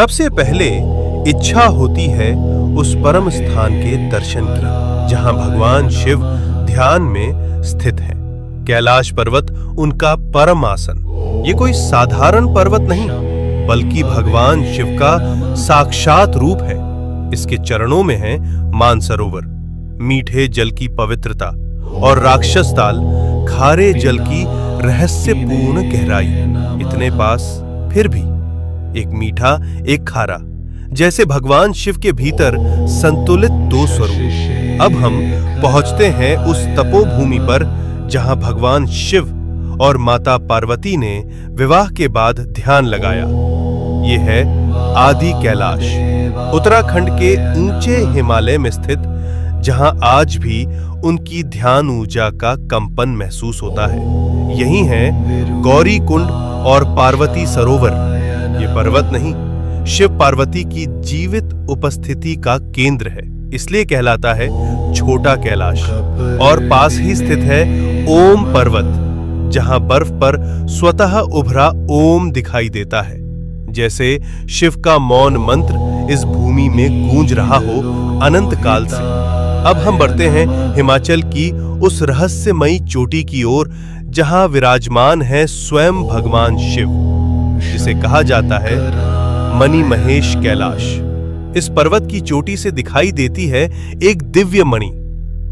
सबसे पहले इच्छा होती है उस परम स्थान के दर्शन की जहां भगवान शिव ध्यान में स्थित है। कैलाश पर्वत उनका परम आसन। ये कोई साधारण पर्वत नहीं बल्कि भगवान शिव का साक्षात रूप है। इसके चरणों में है मानसरोवर, मीठे जल की पवित्रता, और राक्षस ताल, खारे जल की रहस्यपूर्ण गहराई। इतने पास फिर भी एक मीठा एक खारा, जैसे भगवान शिव के भीतर संतुलित दो स्वरूप। अब हम पहुंचते हैं उस तपोभूमि पर जहां भगवान शिव और माता पार्वती ने विवाह के बाद ध्यान लगाया। ये है आदि कैलाश, उत्तराखंड के ऊंचे हिमालय में स्थित, जहां आज भी उनकी ध्यान ऊर्जा का कंपन महसूस होता है। यही है गौरी कुंड और पार्वती सरोवर। ये पर्वत नहीं, शिव पार्वती की जीवित उपस्थिति का केंद्र है, इसलिए कहलाता है छोटा कैलाश। और पास ही स्थित है ओम पर्वत, जहां बर्फ पर स्वतः उभरा ओम दिखाई देता है, जैसे शिव का मौन मंत्र इस भूमि में गूंज रहा हो अनंत काल से। अब हम बढ़ते हैं हिमाचल की उस रहस्यमयी चोटी की ओर जहां विराजमान है स्वयं भगवान शिव, जिसे कहा जाता है मणि महेश कैलाश। इस पर्वत की चोटी से दिखाई देती है एक दिव्य मणि।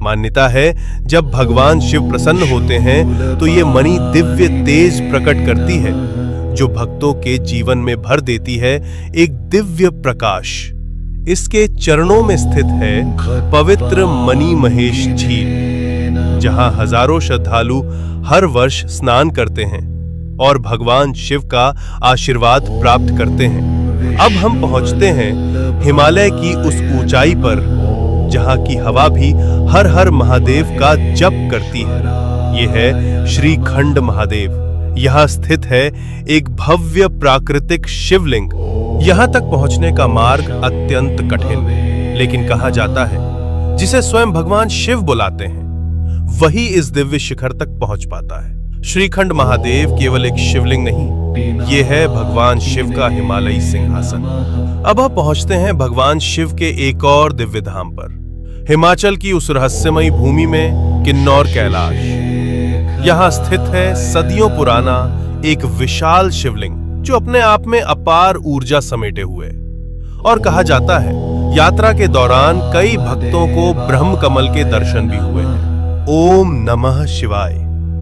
मान्यता है जब भगवान शिव प्रसन्न होते हैं तो ये मणि दिव्य तेज प्रकट करती है, जो भक्तों के जीवन में भर देती है एक दिव्य प्रकाश। इसके चरणों में स्थित है पवित्र मणि महेश झील, जहां हजारों श्रद्धालु हर वर्ष स्नान करते हैं और भगवान शिव का आशीर्वाद प्राप्त करते हैं। अब हम पहुंचते हैं हिमालय की उस ऊंचाई पर जहां की हवा भी हर हर महादेव का जप करती है। यह है श्रीखंड महादेव। यहां स्थित है एक भव्य प्राकृतिक शिवलिंग। यहां तक पहुंचने का मार्ग अत्यंत कठिन, लेकिन कहा जाता है जिसे स्वयं भगवान शिव बुलाते हैं वही इस दिव्य शिखर तक पहुंच पाता है। श्रीखंड महादेव केवल एक शिवलिंग नहीं, ये है भगवान शिव का हिमालयी सिंहासन। अब हम पहुंचते हैं भगवान शिव के एक और दिव्य धाम पर, हिमाचल की उस रहस्यमयी भूमि में किन्नौर कैलाश। यहां स्थित है सदियों पुराना एक विशाल शिवलिंग, जो अपने आप में अपार ऊर्जा समेटे हुए। और कहा जाता है यात्रा के दौरान कई भक्तों को ब्रह्म कमल के दर्शन भी हुए हैं। ओम नमः शिवाय।